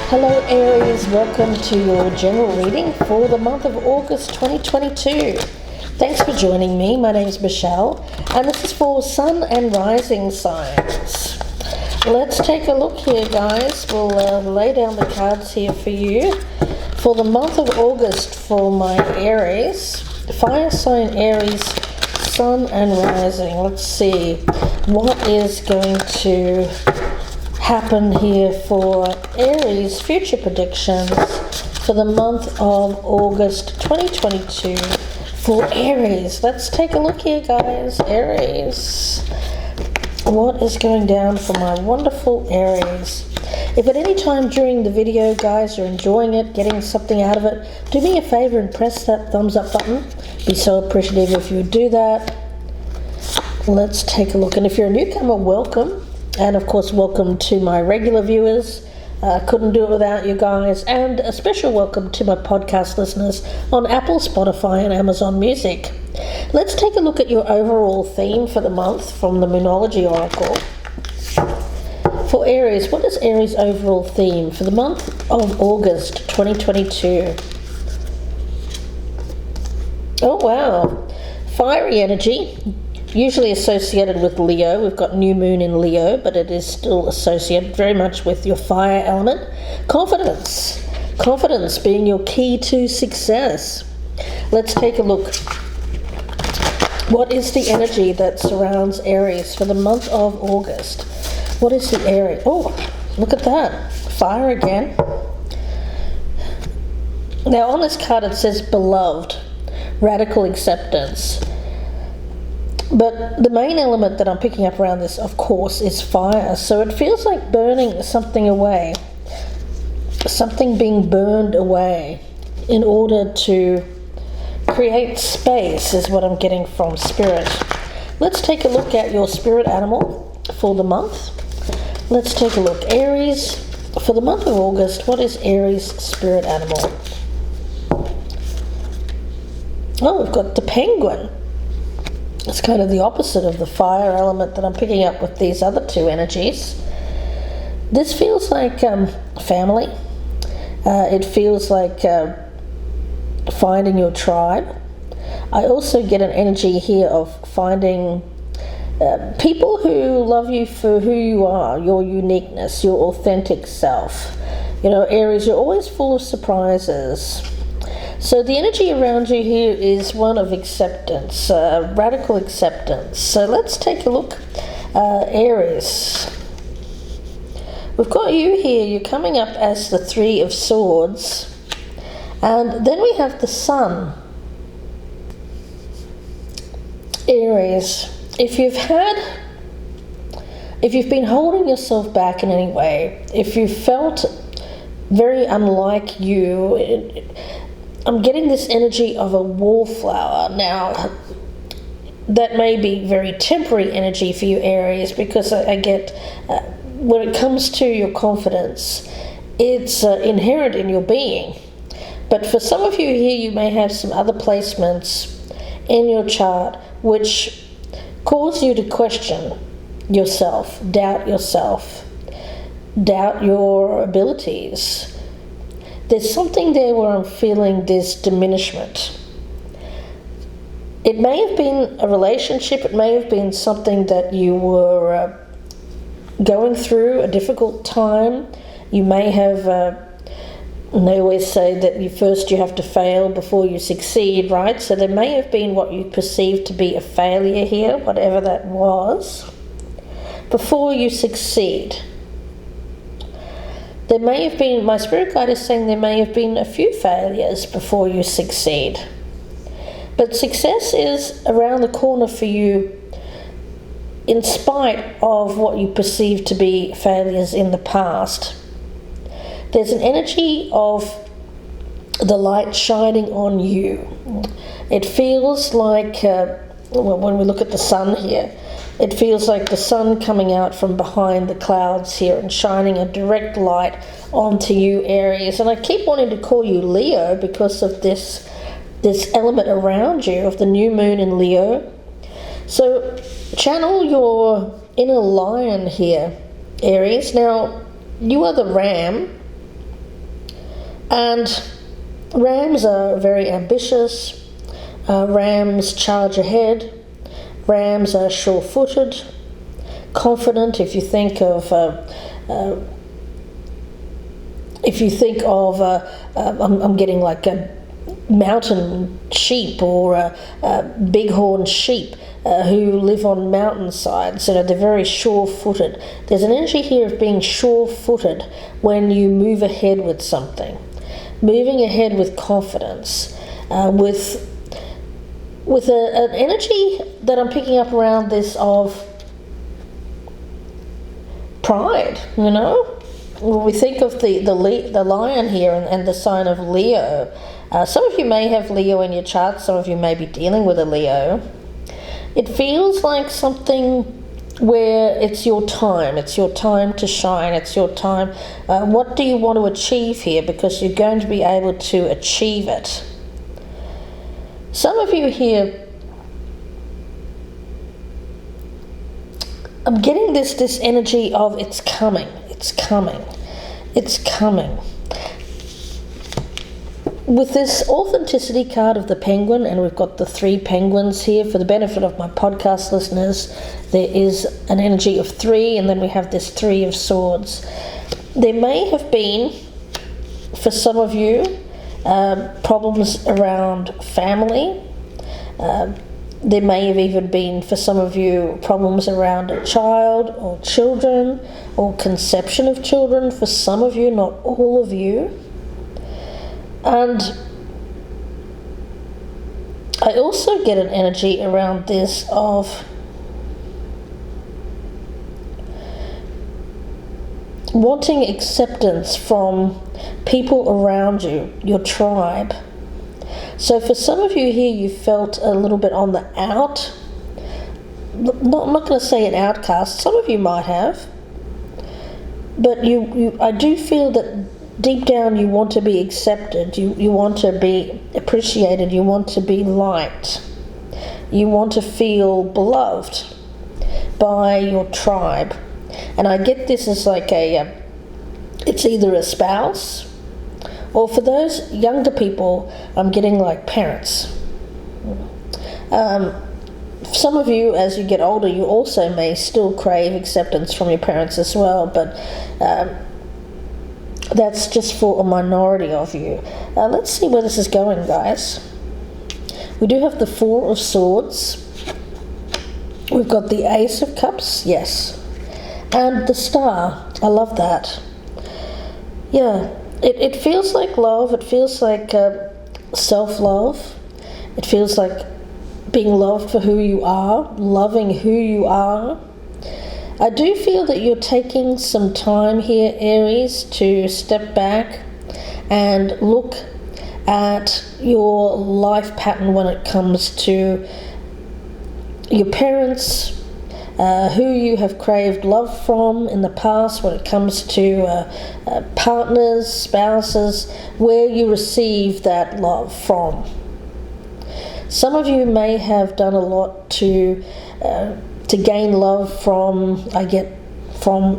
Hello Aries, welcome to your general reading for the month of August 2022. Thanks for joining me. My name is Michelle and this is for Sun and Rising signs. Let's take a look here, guys. We'll lay down the cards here for you. For the month of August for my Aries, fire sign Aries, Sun and Rising. Let's see what is going to happen here for Aries future predictions for the month of August 2022 for Aries. Let's take a look here, guys. Aries, what is going down for my wonderful Aries? If at any time during the video, guys, you're enjoying it, getting something out of it, do me a favor and press that thumbs up button. Be so appreciative if you would do that. Let's take a look. And if you're a newcomer, welcome. And of course, welcome to my regular viewers. Couldn't do it without you guys. And a special welcome to my podcast listeners on Apple, Spotify, and Amazon Music. Let's take a look at your overall theme for the month from the Moonology Oracle. For Aries, what is Aries' overall theme for the month of August 2022? Oh, wow. Fiery energy. Usually associated with Leo. We've got new moon in Leo, but it is still associated very much with your fire element. Confidence. Confidence being your key to success. Let's take a look. What is the energy that surrounds Aries for the month of August? What is the Aries? Oh, look at that. Fire again. Now on this card it says beloved, radical acceptance. But the main element that I'm picking up around this, of course, is fire. So it feels like burning something away. Something being burned away in order to create space is what I'm getting from Spirit. Let's take a look at your spirit animal for the month. Let's take a look. Aries, for the month of August, what is Aries' spirit animal? Oh, we've got the penguin. It's kind of the opposite of the fire element that I'm picking up with these other two energies. This feels like family. It feels like finding your tribe. I also get an energy here of finding people who love you for who you are, your uniqueness, your authentic self. You know, Aries, you're always full of surprises. So the energy around you here is one of acceptance, radical acceptance. So let's take a look. Aries. We've got you here. You're coming up as the Three of Swords. And then we have the Sun. Aries, if you've been holding yourself back in any way, if you felt very unlike you, I'm getting this energy of a wallflower. Now, that may be very temporary energy for you, Aries, because I get, when it comes to your confidence, it's inherent in your being. But for some of you here, you may have some other placements in your chart which cause you to question yourself, doubt your abilities. There's something there where I'm feeling this diminishment. It may have been a relationship, it may have been something that you were going through, a difficult time. You may have, and they always say that you have to fail before you succeed, right? So there may have been what you perceived to be a failure here, whatever that was, before you succeed. There may have been, my spirit guide is saying there may have been a few failures before you succeed. But success is around the corner for you in spite of what you perceive to be failures in the past. There's an energy of the light shining on you. It feels like, when we look at the sun here, it feels like the sun coming out from behind the clouds here and shining a direct light onto you, Aries. And I keep wanting to call you Leo because of this element around you of the new moon in Leo. So channel your inner lion here, Aries. Now, you are the ram And rams are very ambitious. Rams charge ahead. Rams are sure-footed, confident. If you think of I'm getting like a mountain sheep or a bighorn sheep who live on mountainsides. They're very sure-footed. There's an energy here of being sure-footed when you move ahead with something, moving ahead with confidence, with an energy that I'm picking up around this of pride. When we think of the lion here and the sign of Leo, some of you may have Leo in your chart, some of you may be dealing with a Leo. It feels like something where it's your time to shine, it's your time. What do you want to achieve here? Because you're going to be able to achieve it. Some of you here, I'm getting this energy of it's coming. With this authenticity card of the penguin, and we've got the 3 penguins here, for the benefit of my podcast listeners, there is an energy of 3, and then we have this 3 of swords. There may have been, for some of you, problems around family. There may have even been, for some of you, problems around a child or children or conception of children. For some of you, not all of you. And I also get an energy around this of wanting acceptance from people around you, your tribe. So for some of you here, you felt a little bit on the out. I'm not going to say an outcast. Some of you might have. But I do feel that deep down you want to be accepted. You want to be appreciated. You want to be liked. You want to feel beloved by your tribe. And I get this as like it's either a spouse, or for those younger people, I'm getting like parents. Some of you, as you get older, you also may still crave acceptance from your parents as well, but that's just for a minority of you. Let's see where this is going, guys. We do have the 4 of Swords. We've got the Ace of Cups, yes. And the Star. I love that. Yeah. It feels like love. It feels like self-love. It feels like being loved for who you are, loving who you are. I do feel that you're taking some time here, Aries, to step back and look at your life pattern when it comes to your parents, who you have craved love from in the past, when it comes to partners, spouses, where you receive that love from. Some of you may have done a lot to gain love from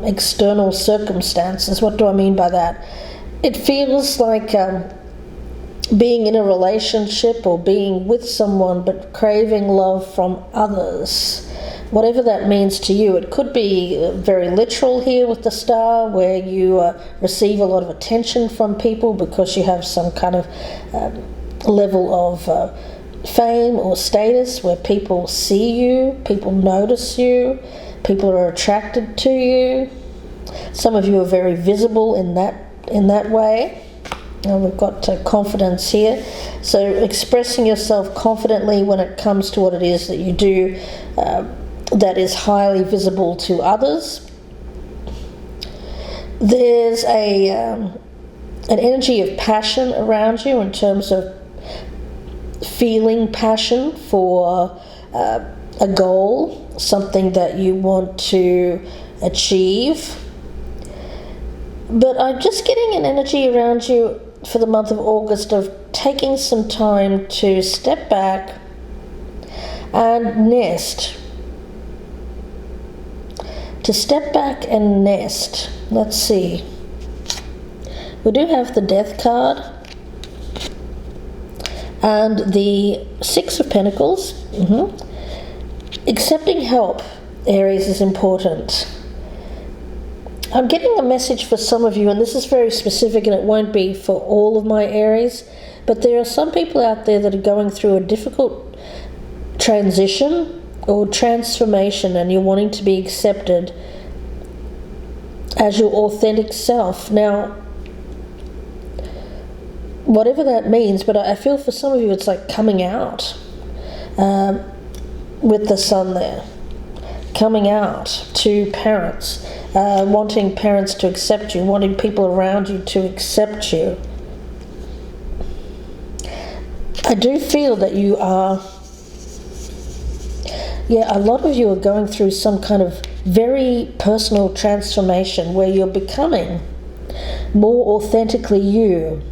external circumstances. What do I mean by that? It feels like being in a relationship or being with someone but craving love from others. Whatever that means to you. It could be very literal here with the Star, where you receive a lot of attention from people because you have some kind of level of fame or status, where people see you, people notice you, people are attracted to you. Some of you are very visible in that way. And we've got confidence here. So expressing yourself confidently when it comes to what it is that you do that is highly visible to others. There's an energy of passion around you in terms of feeling passion for a goal, something that you want to achieve. But I'm just getting an energy around you for the month of August of taking some time to step back and nest. To step back and nest. Let's see. We do have the Death card and the Six of Pentacles. Accepting help, Aries, is important. I'm getting a message for some of you, and this is very specific and it won't be for all of my Aries, but there are some people out there that are going through a difficult transition or transformation, and you're wanting to be accepted as your authentic self. Now, whatever that means, but I feel for some of you it's like coming out with the sun there. Coming out to parents, wanting parents to accept you, wanting people around you to accept you. I do feel that you are, a lot of you are going through some kind of very personal transformation where you're becoming more authentically you.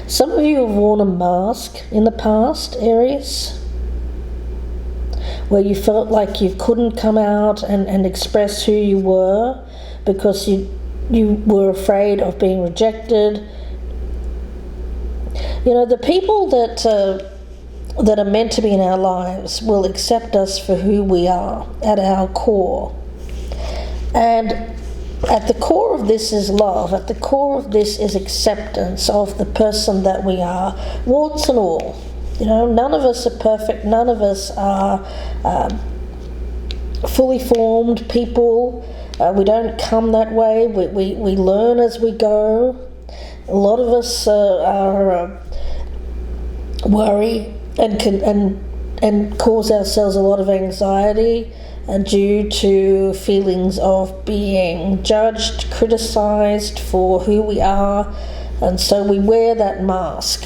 Some of you have worn a mask in the past, Aries, where you felt like you couldn't come out and express who you were because you were afraid of being rejected. You know, the people that are meant to be in our lives will accept us for who we are at our core. And at the core of this is love. At the core of this is acceptance of the person that we are, warts and all. You know, none of us are perfect. None of us are fully formed people. We don't come that way. We learn as we go. A lot of us are worry and cause ourselves a lot of anxiety due to feelings of being judged, criticized for who we are, and so we wear that mask.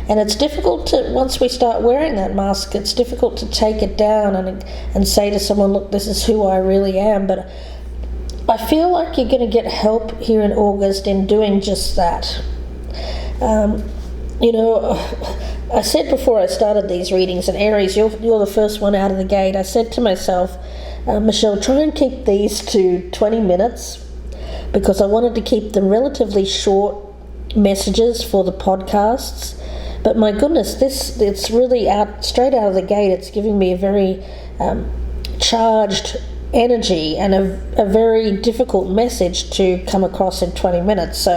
And it's difficult to, once we start wearing that mask, it's difficult to take it down and say to someone, look, this is who I really am. But I feel like you're going to get help here in August in doing just that. You know, I said before I started these readings, and Aries, you're the first one out of the gate, I said to myself, Michelle, try and keep these to 20 minutes because I wanted to keep them relatively short messages for the podcasts. But my goodness, it's really straight out of the gate. It's giving me a very charged energy and a very difficult message to come across in 20 minutes. So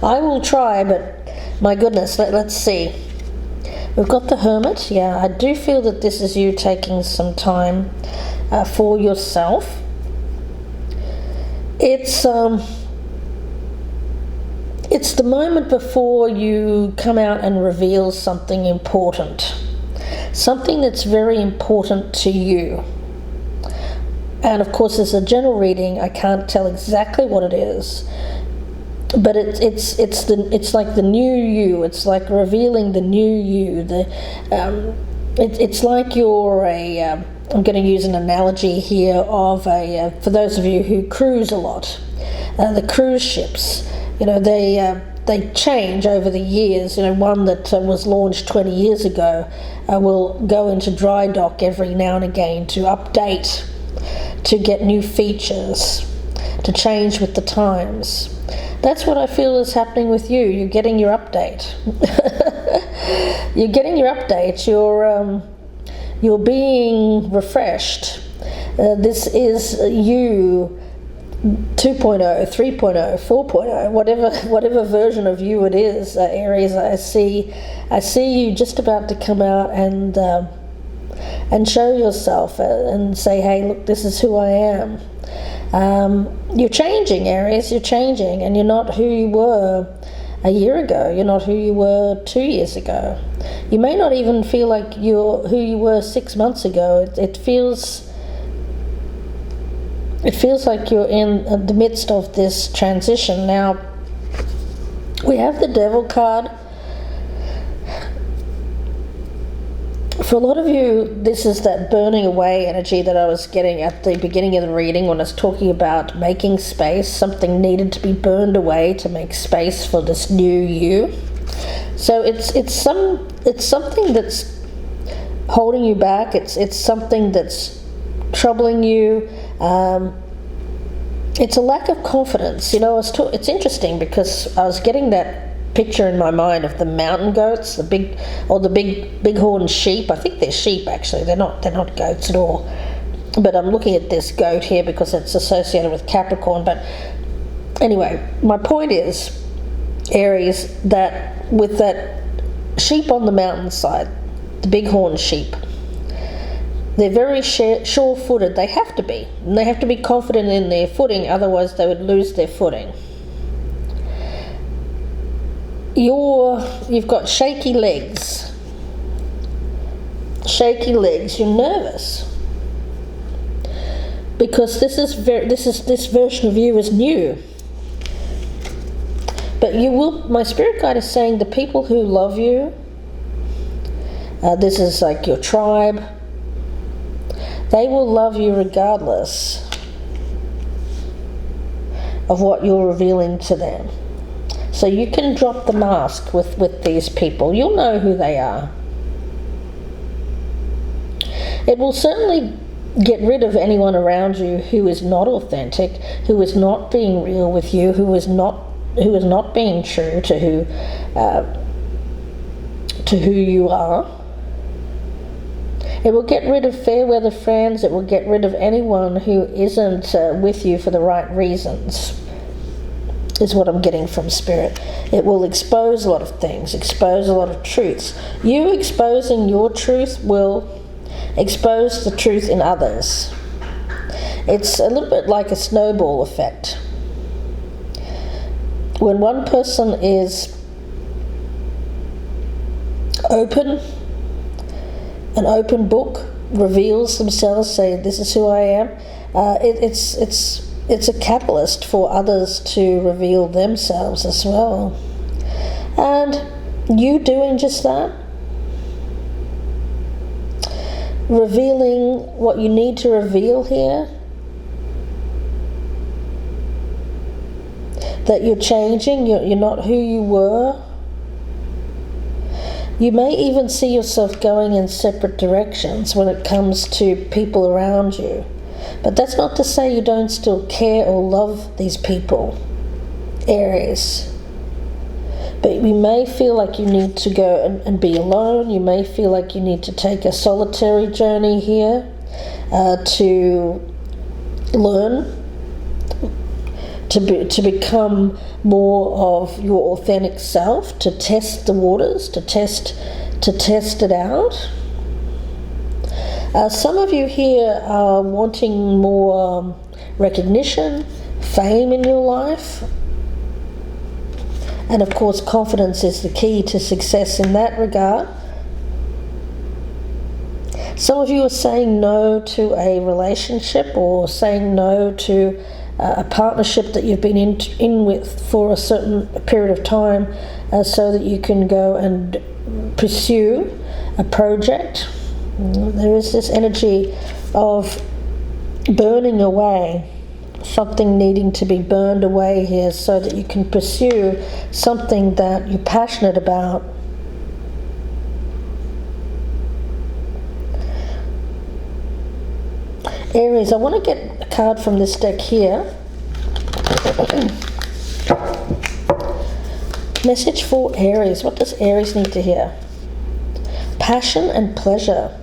I will try, but my goodness, let's see. We've got the Hermit. Yeah, I do feel that this is you taking some time for yourself. It's the moment before you come out and reveal something important, something that's very important to you. And of course, as a general reading, I can't tell exactly what it is, but it's like the new you. It's like revealing the new you. It's like you're I'm going to use an analogy here of for those of you who cruise a lot, the cruise ships. You know, they change over the years. You know, one that was launched 20 years ago will go into dry dock every now and again to update, to get new features, to change with the times. That's what I feel is happening with you. You're getting your update. You're getting your update. You're being refreshed. This is you 2.0, 3.0, 4.0, whatever version of you it is, Aries. I see you just about to come out and show yourself and say, hey, look, this is who I am. You're changing, Aries. You're changing, and you're not who you were a year ago. You're not who you were 2 years ago. You may not even feel like you're who you were 6 months ago. It feels like you're in the midst of this transition. Now, we have the Devil card. For a lot of you, this is that burning away energy that I was getting at the beginning of the reading when I was talking about making space. Something needed to be burned away to make space for this new you. So it's something that's holding you back. It's something that's troubling you. it's a lack of confidence. You know, it's interesting because I was getting that picture in my mind of the mountain goats, the bighorn sheep. I think they're sheep actually. They're not goats at all. But I'm looking at this goat here because it's associated with Capricorn. But anyway, my point is, Aries, that with that sheep on the mountainside, the bighorn sheep, they're very sure-footed. They have to be. And they have to be confident in their footing, otherwise they would lose their footing. You've got shaky legs. Shaky legs. You're nervous because this version of you is new. But my spirit guide is saying the people who love you, this is like your tribe, they will love you regardless of what you're revealing to them. So you can drop the mask with these people. You'll know who they are. It will certainly get rid of anyone around you who is not authentic, who is not being real with you, who is not being true to who you are. It will get rid of fair weather friends. It will get rid of anyone who isn't with you for the right reasons, is what I'm getting from Spirit. It will expose a lot of things, expose a lot of truths. You exposing your truth will expose the truth in others. It's a little bit like a snowball effect. When one person is open, an open book, reveals themselves, say, this is who I am, it's a catalyst for others to reveal themselves as well. And you doing just that, revealing what you need to reveal here, that you're changing, you're not who you were. You may even see yourself going in separate directions when it comes to people around you. But that's not to say you don't still care or love these people, Aries. But you may feel like you need to go and be alone. You may feel like you need to take a solitary journey here to learn, to become more of your authentic self, to test the waters, to test it out. Some of you here are wanting more recognition, fame in your life. And of course, confidence is the key to success in that regard. Some of you are saying no to a relationship or saying no to a partnership that you've been in with for a certain period of time so that you can go and pursue a project. There is this energy of burning away, something needing to be burned away here so that you can pursue something that you're passionate about. Aries, I want to get a card from this deck here. Message for Aries. What does Aries need to hear? Passion and pleasure.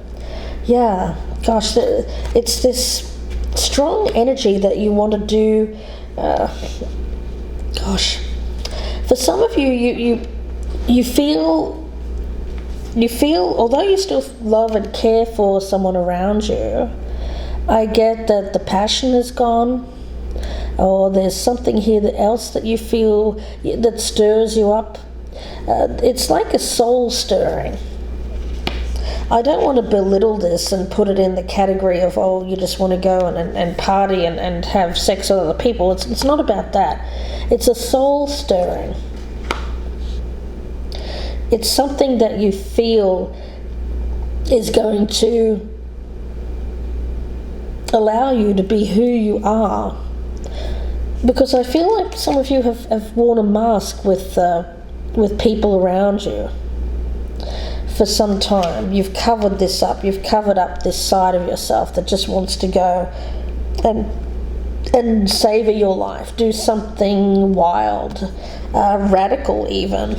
Yeah, gosh, it's this strong energy that you want to do. Gosh, for some of you, you feel, although you still love and care for someone around you, I get that the passion is gone, or there's something here else that you feel that stirs you up. It's like a soul stirring. I don't want to belittle this and put it in the category of, oh, you just want to go and party and have sex with other people. It's not about that. It's a soul stirring. It's something that you feel is going to allow you to be who you are. Because I feel like some of you have worn a mask with people around you for some time. You've covered this up. You've covered up this side of yourself that just wants to go and and savor your life. Do something wild, radical even.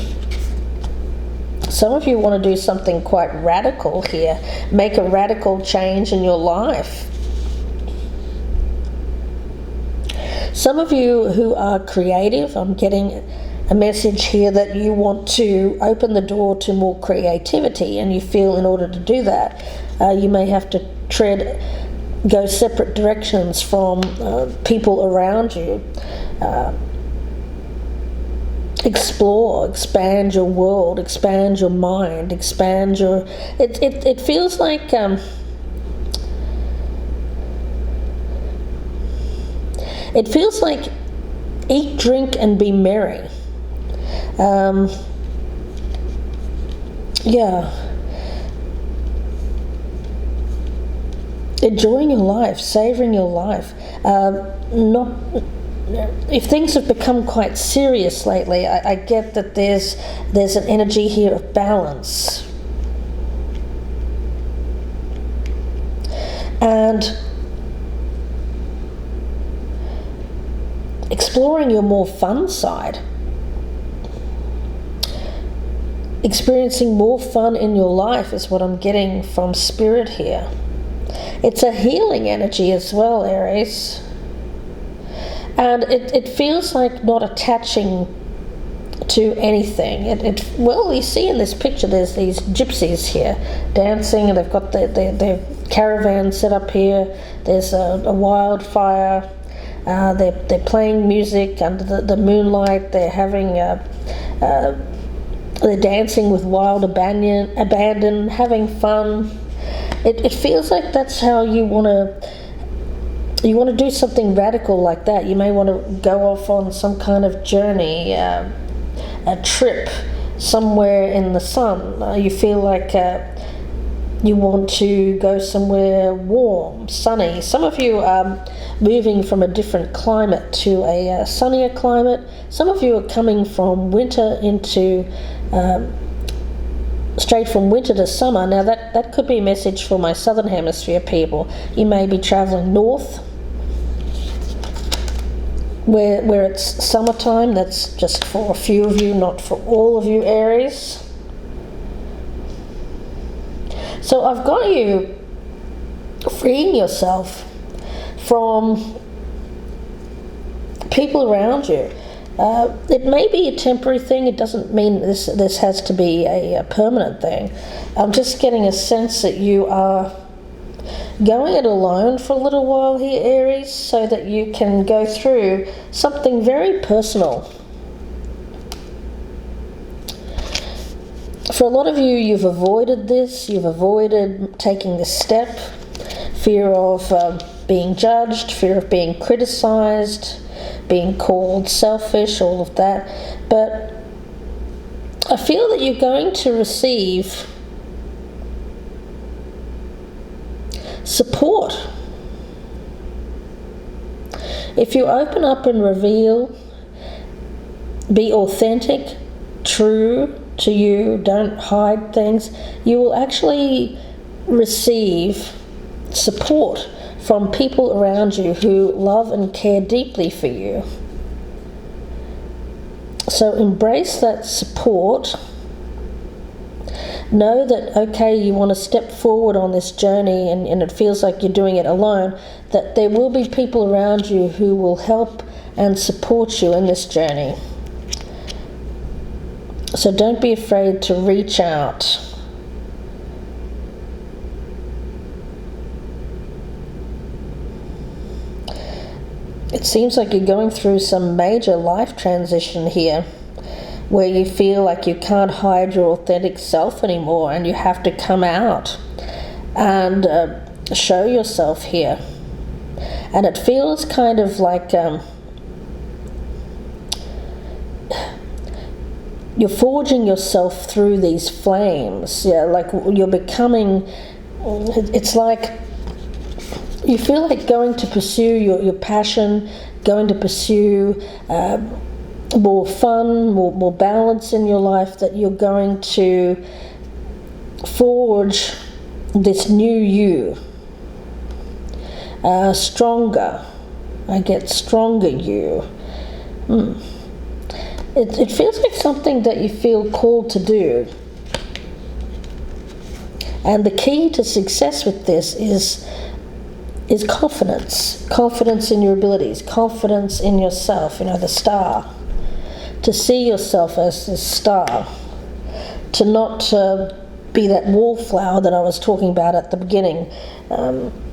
Some of you want to do something quite radical here. Make a radical change in your life. Some of you who are creative, I'm getting a message here that you want to open the door to more creativity, and you feel in order to do that, you may have to go separate directions from people around you. Explore, expand your world, expand your mind, expand your... It feels like... it feels like eat, drink, and be merry. Yeah. Enjoying your life, savoring your life. If things have become quite serious lately, I get that there's an energy here of balance. And exploring your more fun side. Experiencing more fun in your life is what I'm getting from Spirit here. It's a healing energy as well, Aries. And it feels like not attaching to anything. Well, you see in this picture, there's these gypsies here dancing, and they've got their caravan set up here. There's a wildfire. They're playing music under the moonlight. They're having they're dancing with wild abandon, having fun. It feels like that's how you want to do something radical like that. You may want to go off on some kind of journey, a trip somewhere in the sun. You feel like you want to go somewhere warm, sunny. Some of you are moving from a different climate to a sunnier climate. Some of you are coming from winter into straight from winter to summer. Now that could be a message for my southern hemisphere people. You may be traveling north where it's summertime. That's just for a few of you, not for all of you, Aries. So I've got you freeing yourself from people around you. It may be a temporary thing. It doesn't mean this has to be a permanent thing. I'm just getting a sense that you are going it alone for a little while here, Aries, so that you can go through something very personal. For a lot of you, you've avoided this. You've avoided taking this step. Fear of being judged, fear of being criticized, being called selfish, all of that. But I feel that you're going to receive support. If you open up and reveal, be authentic, true to you, don't hide things, you will actually receive support from people around you who love and care deeply for you. So embrace that support. Know that, okay, you want to step forward on this journey and it feels like you're doing it alone, that there will be people around you who will help and support you in this journey. So don't be afraid to reach out. It seems like you're going through some major life transition here, where you feel like you can't hide your authentic self anymore and you have to come out and show yourself here. And it feels kind of like you're forging yourself through these flames. Yeah, like you're becoming, it's like you feel like going to pursue your passion, going to pursue more fun, more balance in your life, that you're going to forge this new you, stronger, I get stronger you. It feels like something that you feel called to do. And the key to success with this is confidence. Confidence in your abilities, confidence in yourself, the star. To see yourself as this star. To not be that wallflower that I was talking about at the beginning,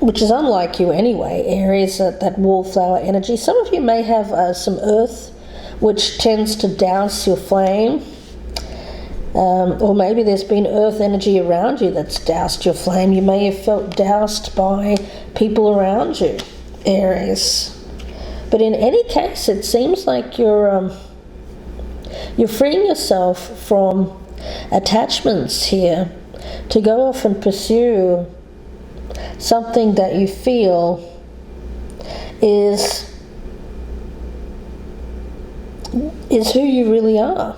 which is unlike you anyway, Aries, that wallflower energy. Some of you may have some earth, which tends to douse your flame. Or maybe there's been earth energy around you that's doused your flame. You may have felt doused by people around you, Aries. But in any case, it seems like you're freeing yourself from attachments here to go off and pursue something that you feel is who you really are.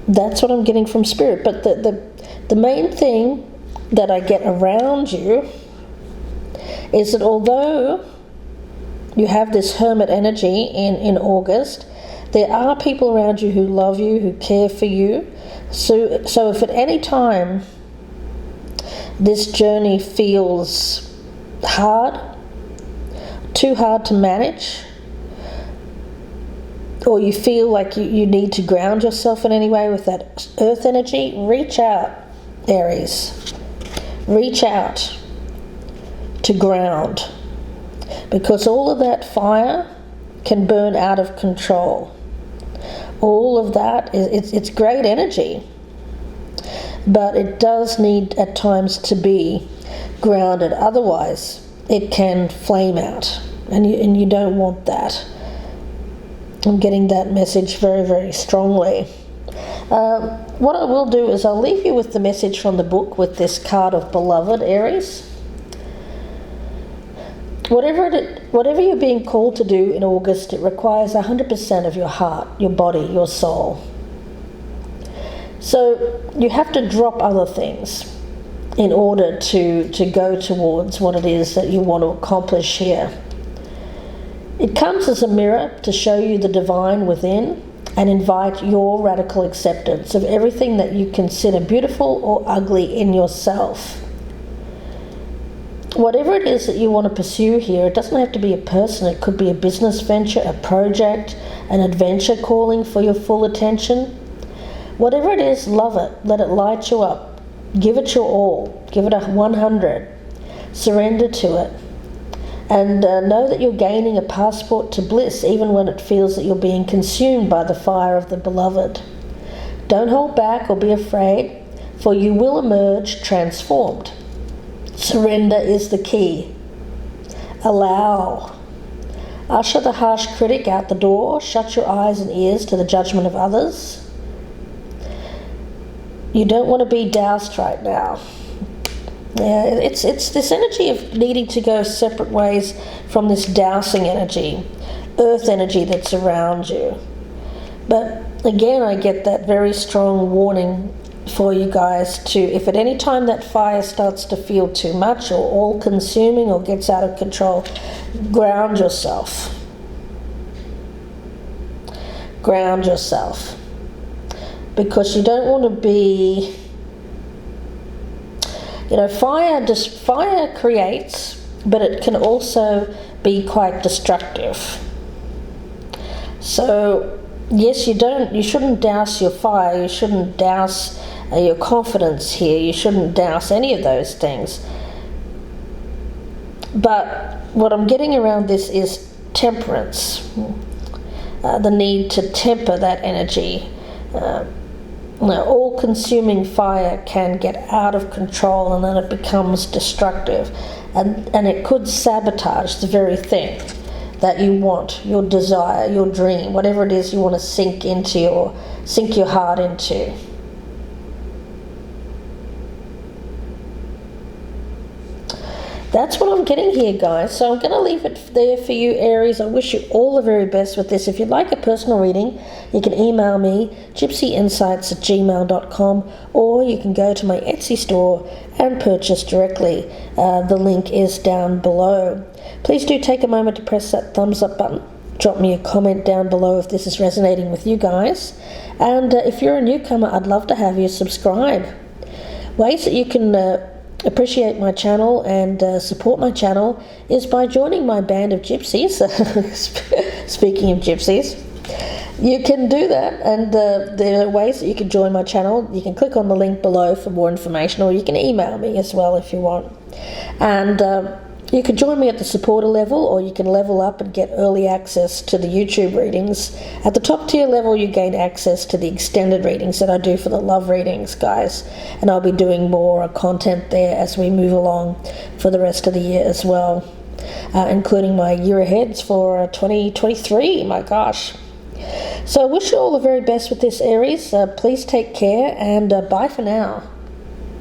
That's what I'm getting from Spirit. But the main thing that I get around you is that although you have this hermit energy in August, there are people around you who love you, who care for you. So if at any time this journey feels hard, too hard to manage, or you feel like you need to ground yourself in any way with that earth energy, reach out, Aries. Reach out to ground. Because all of that fire can burn out of control. All of that, it's great energy. But it does need at times to be grounded. Otherwise, it can flame out. And you don't want that. I'm getting that message very, very strongly. What I will do is I'll leave you with the message from the book with this card of Beloved, Aries. Whatever you're being called to do in August, it requires 100% of your heart, your body, your soul. So you have to drop other things in order to go towards what it is that you want to accomplish here. It comes as a mirror to show you the divine within and invite your radical acceptance of everything that you consider beautiful or ugly in yourself. Whatever it is that you want to pursue here, it doesn't have to be a person. It could be a business venture, a project, an adventure calling for your full attention. Whatever it is, love it. Let it light you up. Give it your all. Give it a 100. Surrender to it. And know that you're gaining a passport to bliss even when it feels that you're being consumed by the fire of the beloved. Don't hold back or be afraid, for you will emerge transformed. Surrender is the key. Allow. Usher the harsh critic out the door. Shut your eyes and ears to the judgment of others. You don't want to be doused right now. Yeah, it's this energy of needing to go separate ways from this dousing energy, earth energy that's around you. But again, I get that very strong warning for you guys to, if at any time that fire starts to feel too much or all-consuming or gets out of control, ground yourself. Ground yourself. Because you don't want to be... fire creates, but it can also be quite destructive. So, yes, you shouldn't douse your fire, you shouldn't douse your confidence here, you shouldn't douse any of those things. But what I'm getting around this is temperance, the need to temper that energy. All-consuming fire can get out of control and then it becomes destructive, and it could sabotage the very thing that you want, your desire, your dream, whatever it is you want to sink your heart into. that's what I'm getting here, guys. So I'm going to leave it there for you, Aries. I wish you all the very best with this. If you'd like a personal reading, you can email me, gypsyinsights@gmail.com, or you can go to my Etsy store and purchase directly. The link is down below. Please do take a moment to press that thumbs up button. Drop me a comment down below if this is resonating with you guys. And if you're a newcomer, I'd love to have you subscribe. Ways that you can appreciate my channel and support my channel is by joining my band of gypsies. Speaking of gypsies, you can do that, and there are ways that you can join my channel. You can click on the link below for more information, or you can email me as well if you want. And you can join me at the supporter level, or you can level up and get early access to the YouTube readings. At the top tier level, you gain access to the extended readings that I do for the love readings, guys. And I'll be doing more content there as we move along for the rest of the year as well, including my year aheads for 2023. My gosh. So I wish you all the very best with this, Aries. Please take care, and bye for now.